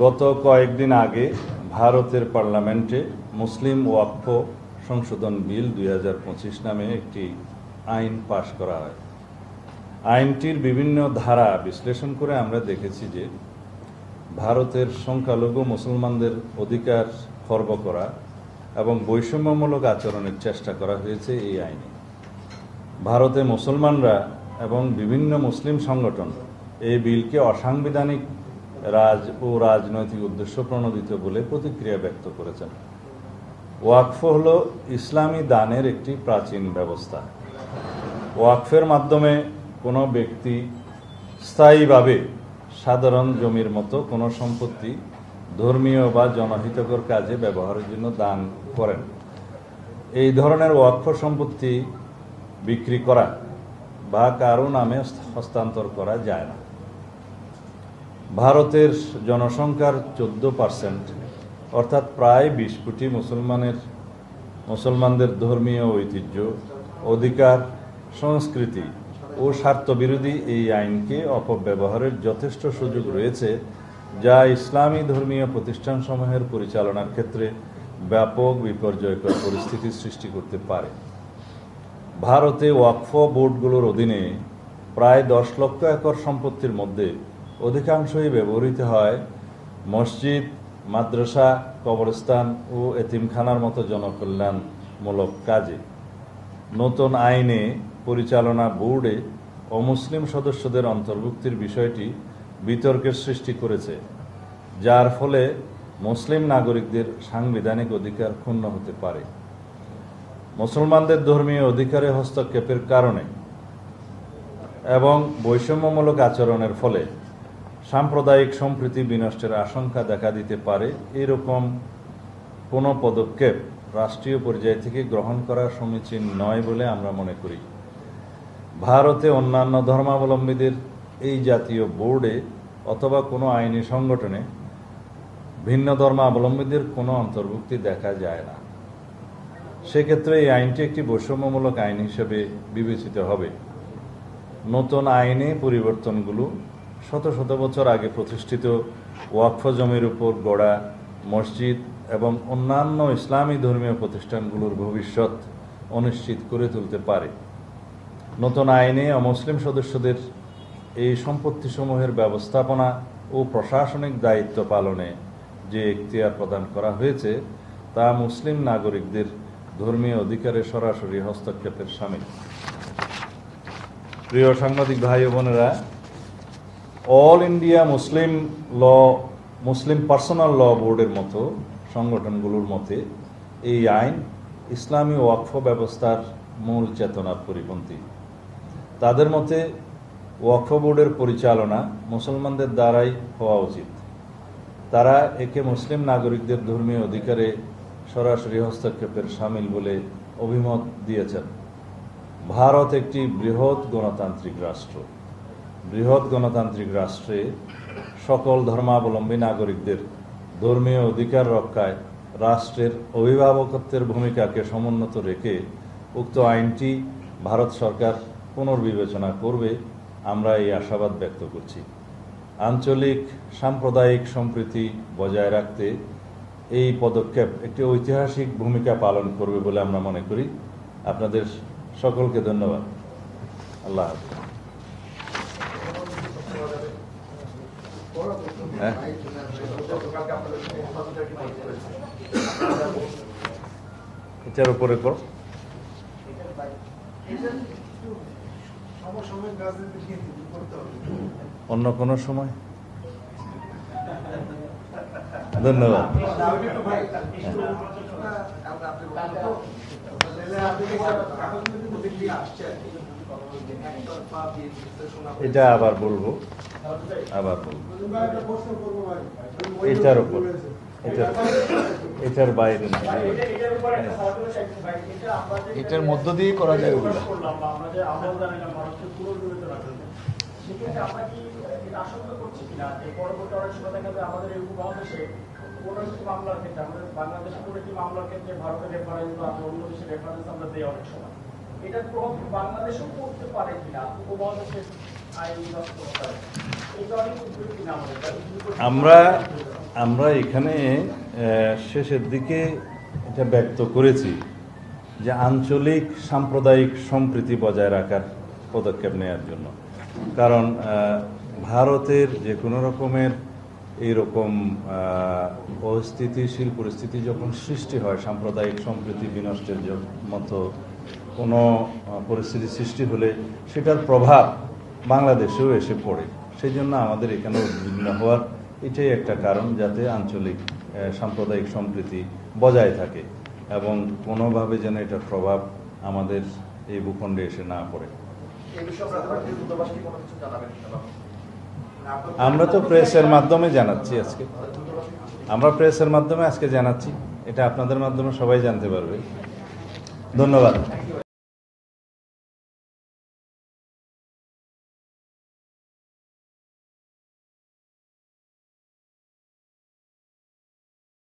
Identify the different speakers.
Speaker 1: গত কয়েকদিন আগে ভারতের পার্লামেন্টে মুসলিম ওয়াকফ সংশোধন বিল 2025 নামে একটি আইন পাশ করা হয়। আইনটির বিভিন্ন ধারা বিশ্লেষণ করে আমরা দেখেছি যে ভারতের সংখ্যালঘু মুসলমানদের অধিকার খর্ব করা এবং বৈষম্যমূলক আচরণের চেষ্টা করা হয়েছে এই আইনে। ভারতে মুসলমানরা এবং বিভিন্ন মুসলিম সংগঠন এই বিলকে অসাংবিধানিক রাজনৈতিক উদ্দেশ্য প্রণোদিত বলে প্রতিক্রিয়া ব্যক্ত করেছেন। ওয়াকফ হল ইসলামী দানের একটি প্রাচীন ব্যবস্থা। ওয়াকফের মাধ্যমে কোনো ব্যক্তি স্থায়ীভাবে সাধারণ জমির মতো কোনো সম্পত্তি ধর্মীয় বা জনহিতকর কাজে ব্যবহারের জন্য দান করেন। এই ধরনের ওয়াকফ সম্পত্তি বিক্রি করা বা কারো নামে হস্তান্তর করা যায় না। ভারতের জনসংখ্যার 14% অর্থাৎ প্রায় 20 কোটি মুসলমানদের ধর্মীয় ঐতিহ্য, অধিকার, সংস্কৃতি ও স্বার্থবিরোধী এই আইনকে অপব্যবহারের যথেষ্ট সুযোগ রয়েছে, যা ইসলামী ধর্মীয় প্রতিষ্ঠানসমূহের পরিচালনার ক্ষেত্রে ব্যাপক বিপর্যয়কর পরিস্থিতির সৃষ্টি করতে পারে। ভারতে ওয়াকফ বোর্ডগুলোর অধীনে প্রায় 10 লক্ষ একর সম্পত্তির মধ্যে অধিকাংশই ব্যবহৃত হয় মসজিদ, মাদ্রাসা, কবরস্থান ও এতিমখানার মতো জনকল্যাণমূলক কাজে। নতুন আইনে পরিচালনা বোর্ডে অমুসলিম সদস্যদের অন্তর্ভুক্তির বিষয়টি বিতর্কের সৃষ্টি করেছে, যার ফলে মুসলিম নাগরিকদের সাংবিধানিক অধিকার ক্ষুণ্ণ হতে পারে। মুসলমানদের ধর্মীয় অধিকারে হস্তক্ষেপের কারণে এবং বৈষম্যমূলক আচরণের ফলে সাম্প্রদায়িক সম্প্রীতি বিনষ্টের আশঙ্কা দেখা দিতে পারে। এরকম কোনো পদক্ষেপ রাষ্ট্রীয় পর্যায় থেকে গ্রহণ করা সমীচীন নয় বলে আমরা মনে করি। ভারতে অন্যান্য ধর্মাবলম্বীদের এই জাতীয় বোর্ডে অথবা কোনো আইনি সংগঠনে ভিন্ন ধর্মাবলম্বীদের কোনো অন্তর্ভুক্তি দেখা যায় না। সেক্ষেত্রে এই আইনটি একটি বৈষম্যমূলক আইন হিসেবে বিবেচিত হবে। নতুন আইনে পরিবর্তনগুলো শত শত বছর আগে প্রতিষ্ঠিত ওয়াকফ জমির উপর গড়া মসজিদ এবং অন্যান্য ইসলামী ধর্মীয় প্রতিষ্ঠানগুলোর ভবিষ্যৎ অনিশ্চিত করে তুলতে পারে। নতুন আইনে অমুসলিম সদস্যদের এই সম্পত্তিসমূহের ব্যবস্থাপনা ও প্রশাসনিক দায়িত্ব পালনে যে এখতিয়ার প্রদান করা হয়েছে তা মুসলিম নাগরিকদের ধর্মীয় অধিকারে সরাসরি হস্তক্ষেপের শামিল। প্রিয় সাংবাদিক ভাই ও বোনেরা, অল ইন্ডিয়া মুসলিম পার্সোনাল ল বোর্ডের মতো সংগঠনগুলোর মতে এই আইন ইসলামী ওয়াকফ ব্যবস্থার মূল চেতনার পরিপন্থী। তাদের মতে ওয়াকফ বোর্ডের পরিচালনা মুসলমানদের দ্বারাই হওয়া উচিত। তারা একে মুসলিম নাগরিকদের ধর্মীয় অধিকারে সরাসরি হস্তক্ষেপের শামিল বলে অভিমত দিয়েছেন। ভারত একটি বৃহৎ গণতান্ত্রিক রাষ্ট্র। বৃহৎ গণতান্ত্রিক রাষ্ট্রে সকল ধর্মাবলম্বী নাগরিকদের ধর্মীয় অধিকার রক্ষায় রাষ্ট্রের অভিভাবকত্বের ভূমিকাকে সমুন্নত রেখে উক্ত আইনটি ভারত সরকার পুনর্বিবেচনা করবে, আমরা এই আশাবাদ ব্যক্ত করছি। আঞ্চলিক সাম্প্রদায়িক সম্প্রীতি বজায় রাখতে এই পদক্ষেপ একটি ঐতিহাসিক ভূমিকা পালন করবে বলে আমরা মনে করি। আপনাদের সকলকে ধন্যবাদ। আল্লাহ হাফেজ। এটার উপরে কর অন্য কোনো সময়। ধন্যবাদ। এটা আবার বলবো এটার উপর, এটার বাইরে এটার মধ্য দিয়ে করা যায় ওগুলো।
Speaker 2: এটার প্রভাব বাংলাদেশেও পড়তে পারে কিনা, উপমহাদেশের আইন বাস্তবতায়, এটা অনেক উদ্বেগ কিনা আমাদের।
Speaker 1: আমরা এখানে শেষের দিকে এটা ব্যক্ত করেছি যে আঞ্চলিক সাম্প্রদায়িক সম্প্রীতি বজায় রাখার পদক্ষেপ নেওয়ার জন্য। কারণ ভারতের যে কোনো রকমের এইরকম অস্থিতিশীল পরিস্থিতি যখন সৃষ্টি হয়, সাম্প্রদায়িক সম্প্রীতি বিনষ্টের মতো কোনো পরিস্থিতি সৃষ্টি হলে সেটার প্রভাব বাংলাদেশেও এসে পড়ে। সেই জন্য আমাদের এখানে উদ্বিগ্ন হওয়ার এটাই একটা কারণ, যাতে আঞ্চলিক সাম্প্রদায়িক সম্প্রীতি বজায় থাকে এবং কোনোভাবে যেন এটার প্রভাব আমাদের এই ভূখণ্ডে এসে না পড়ে। আমরা তো প্রেসের মাধ্যমে জানাচ্ছি আজকে, আমরা প্রেসের মাধ্যমে আজকে জানাচ্ছি, এটা আপনাদের মাধ্যমে সবাই জানতে পারবে। ধন্যবাদ।